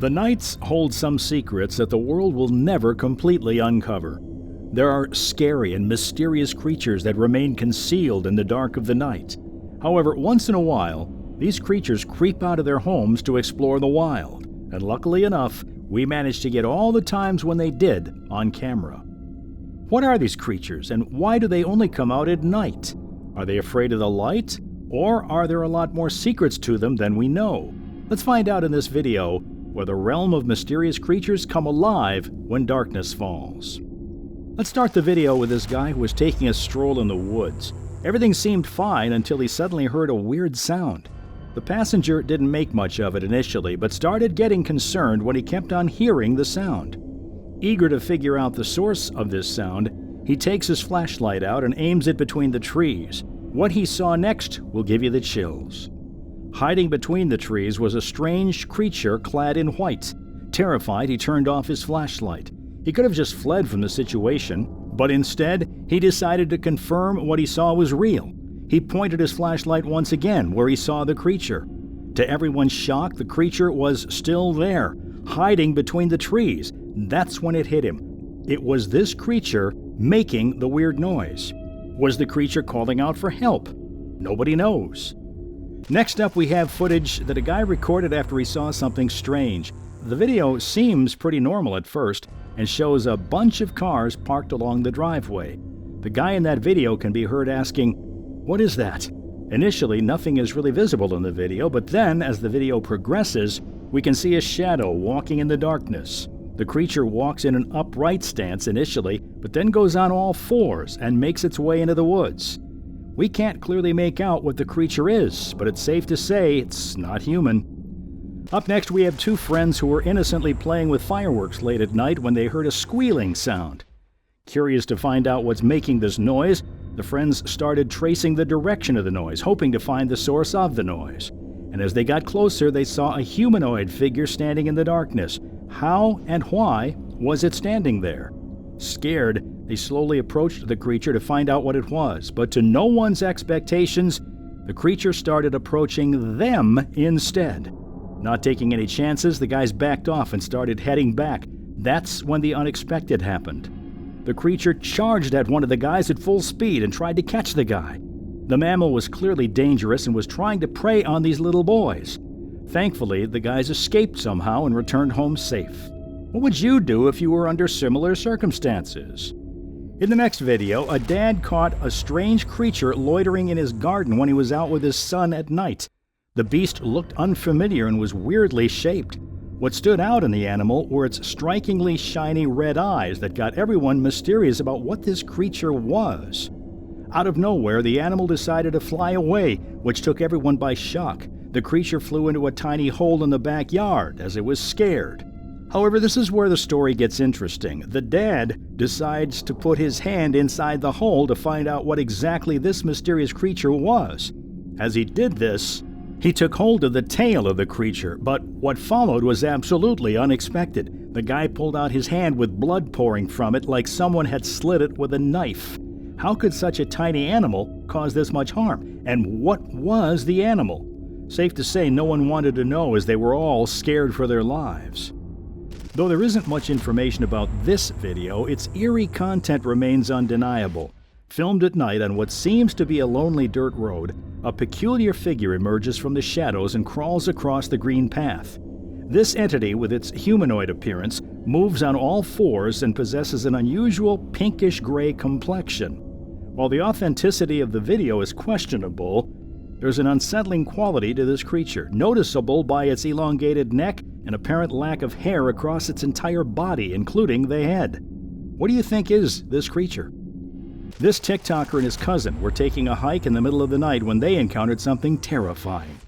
The nights hold some secrets that the world will never completely uncover. There are scary and mysterious creatures that remain concealed in the dark of the night. However, once in a while, these creatures creep out of their homes to explore the wild, and luckily enough, we managed to get all the times when they did on camera. What are these creatures, and why do they only come out at night? Are they afraid of the light, or are there a lot more secrets to them than we know? Let's find out in this video where the realm of mysterious creatures come alive when darkness falls. Let's start the video with this guy who was taking a stroll in the woods. Everything seemed fine until he suddenly heard a weird sound. The passenger didn't make much of it initially, but started getting concerned when he kept on hearing the sound. Eager to figure out the source of this sound, he takes his flashlight out and aims it between the trees. What he saw next will give you the chills. Hiding between the trees was a strange creature clad in white. Terrified, he turned off his flashlight. He could have just fled from the situation, but instead, he decided to confirm what he saw was real. He pointed his flashlight once again where he saw the creature. To everyone's shock, the creature was still there, hiding between the trees. That's when it hit him. It was this creature making the weird noise. Was the creature calling out for help? Nobody knows. Next up, we have footage that a guy recorded after he saw something strange. The video seems pretty normal at first and shows a bunch of cars parked along the driveway. The guy in that video can be heard asking, "What is that?" Initially, nothing is really visible in the video, but then, as the video progresses, we can see a shadow walking in the darkness. The creature walks in an upright stance initially, but then goes on all fours and makes its way into the woods. We can't clearly make out what the creature is, but it's safe to say it's not human. Up next, we have two friends who were innocently playing with fireworks late at night when they heard a squealing sound. Curious to find out what's making this noise, the friends started tracing the direction of the noise, hoping to find the source of the noise. And as they got closer, they saw a humanoid figure standing in the darkness. How and why was it standing there? Scared, they slowly approached the creature to find out what it was, but to no one's expectations, the creature started approaching them instead. Not taking any chances, the guys backed off and started heading back. That's when the unexpected happened. The creature charged at one of the guys at full speed and tried to catch the guy. The mammal was clearly dangerous and was trying to prey on these little boys. Thankfully, the guys escaped somehow and returned home safe. What would you do if you were under similar circumstances? In the next video, a dad caught a strange creature loitering in his garden when he was out with his son at night. The beast looked unfamiliar and was weirdly shaped. What stood out in the animal were its strikingly shiny red eyes that got everyone mysterious about what this creature was. Out of nowhere, the animal decided to fly away, which took everyone by shock. The creature flew into a tiny hole in the backyard as it was scared. However, this is where the story gets interesting. The dad decides to put his hand inside the hole to find out what exactly this mysterious creature was. As he did this, he took hold of the tail of the creature, but what followed was absolutely unexpected. The guy pulled out his hand with blood pouring from it like someone had slit it with a knife. How could such a tiny animal cause this much harm? And what was the animal? Safe to say no one wanted to know as they were all scared for their lives. Though there isn't much information about this video, its eerie content remains undeniable. Filmed at night on what seems to be a lonely dirt road, a peculiar figure emerges from the shadows and crawls across the green path. This entity, with its humanoid appearance, moves on all fours and possesses an unusual pinkish-gray complexion. While the authenticity of the video is questionable, there's an unsettling quality to this creature, noticeable by its elongated neck and apparent lack of hair across its entire body, including the head. What do you think is this creature? This TikToker and his cousin were taking a hike in the middle of the night when they encountered something terrifying.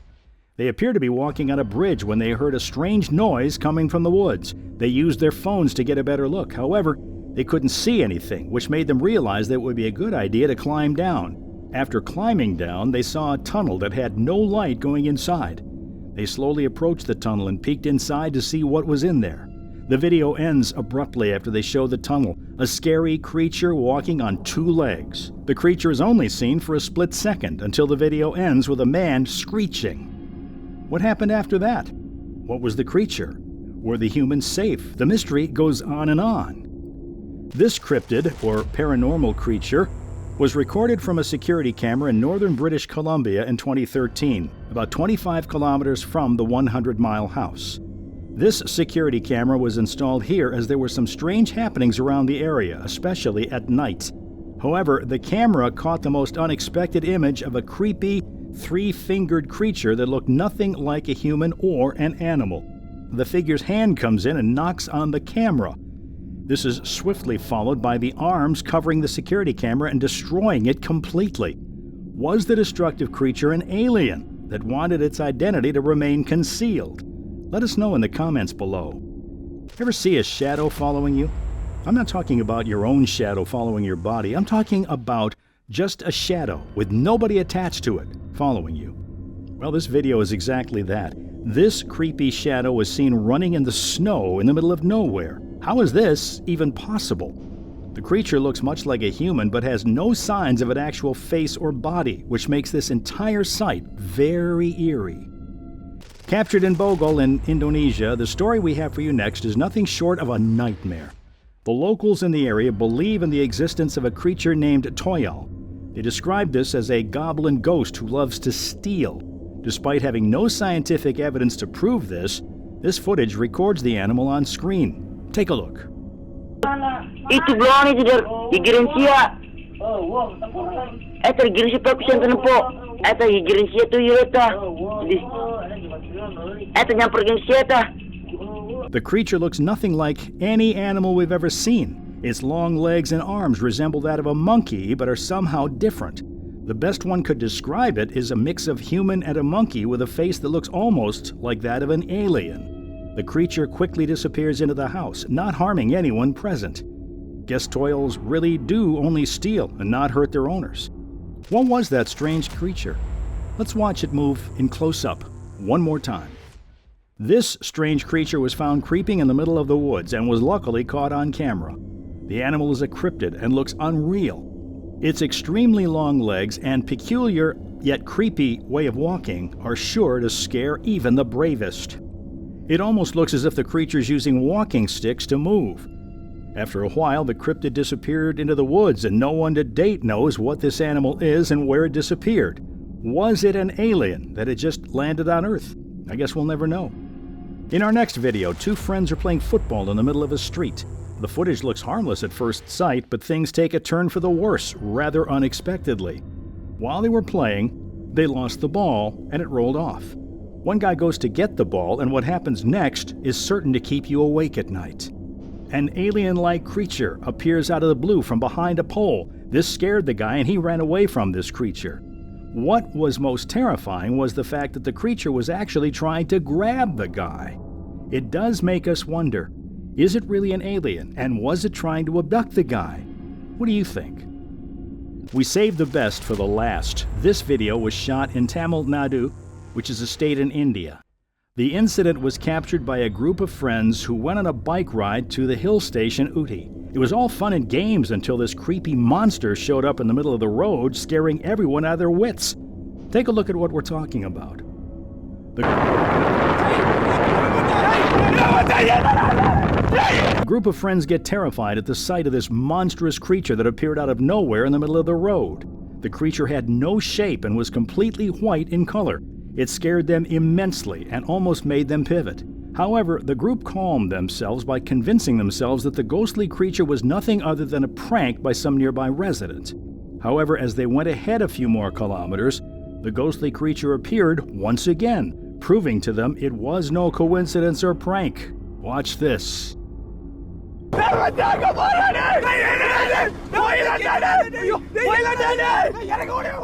They appeared to be walking on a bridge when they heard a strange noise coming from the woods. They used their phones to get a better look. However, they couldn't see anything, which made them realize that it would be a good idea to climb down. After climbing down, they saw a tunnel that had no light going inside. They slowly approached the tunnel and peeked inside to see what was in there. The video ends abruptly after they show the tunnel, a scary creature walking on two legs. The creature is only seen for a split second until the video ends with a man screeching. What happened after that? What was the creature? Were the humans safe? The mystery goes on and on. This cryptid, or paranormal creature, was recorded from a security camera in northern British Columbia in 2013, about 25 kilometers from the 100-mile house. This security camera was installed here as there were some strange happenings around the area, especially at night. However, the camera caught the most unexpected image of a creepy, three-fingered creature that looked nothing like a human or an animal. The figure's hand comes in and knocks on the camera. This is swiftly followed by the arms covering the security camera and destroying it completely. Was the destructive creature an alien that wanted its identity to remain concealed? Let us know in the comments below. Ever see a shadow following you? I'm not talking about your own shadow following your body. I'm talking about just a shadow with nobody attached to it following you. Well, this video is exactly that. This creepy shadow was seen running in the snow in the middle of nowhere. How is this even possible? The creature looks much like a human but has no signs of an actual face or body, which makes this entire sight very eerie. Captured in Bogol in Indonesia, the story we have for you next is nothing short of a nightmare. The locals in the area believe in the existence of a creature named Toyal. They describe this as a goblin ghost who loves to steal. Despite having no scientific evidence to prove this, this footage records the animal on screen. Take a look. Itu belum itu der higirin sia. Eta higirin sia perpisan tu nampo. Eta higirin sia tu yeta. Eta nyampergin sia ta. The creature looks nothing like any animal we've ever seen. Its long legs and arms resemble that of a monkey, but are somehow different. The best one could describe it is a mix of human and a monkey with a face that looks almost like that of an alien. The creature quickly disappears into the house, not harming anyone present. Guess Toyals really do only steal and not hurt their owners. What was that strange creature? Let's watch it move in close-up one more time. This strange creature was found creeping in the middle of the woods and was luckily caught on camera. The animal is a cryptid and looks unreal. Its extremely long legs and peculiar yet creepy way of walking are sure to scare even the bravest. It almost looks as if the creature's using walking sticks to move. After a while, the cryptid disappeared into the woods, and no one to date knows what this animal is and where it disappeared. Was it an alien that had just landed on Earth? I guess we'll never know. In our next video, two friends are playing football in the middle of a street. The footage looks harmless at first sight, but things take a turn for the worse rather unexpectedly. While they were playing, they lost the ball and it rolled off. One guy goes to get the ball, and what happens next is certain to keep you awake at night. An alien-like creature appears out of the blue from behind a pole. This scared the guy and he ran away from this creature. What was most terrifying was the fact that the creature was actually trying to grab the guy. It does make us wonder, is it really an alien, and was it trying to abduct the guy? What do you think? We saved the best for the last. This video was shot in Tamil Nadu, which is a state in India. The incident was captured by a group of friends who went on a bike ride to the hill station Uti. It was all fun and games until this creepy monster showed up in the middle of the road, scaring everyone out of their wits. Take a look at what we're talking about. A group of friends get terrified at the sight of this monstrous creature that appeared out of nowhere in the middle of the road. The creature had no shape and was completely white in color. It scared them immensely and almost made them pivot. However, the group calmed themselves by convincing themselves that the ghostly creature was nothing other than a prank by some nearby resident. However, as they went ahead a few more kilometers, the ghostly creature appeared once again, proving to them it was no coincidence or prank. Watch this.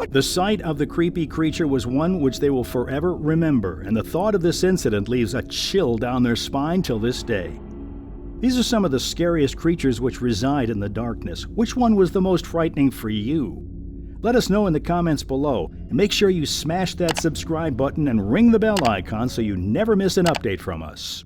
The sight of the creepy creature was one which they will forever remember, and the thought of this incident leaves a chill down their spine till this day. These are some of the scariest creatures which reside in the darkness. Which one was the most frightening for you? Let us know in the comments below, and make sure you smash that subscribe button and ring the bell icon so you never miss an update from us.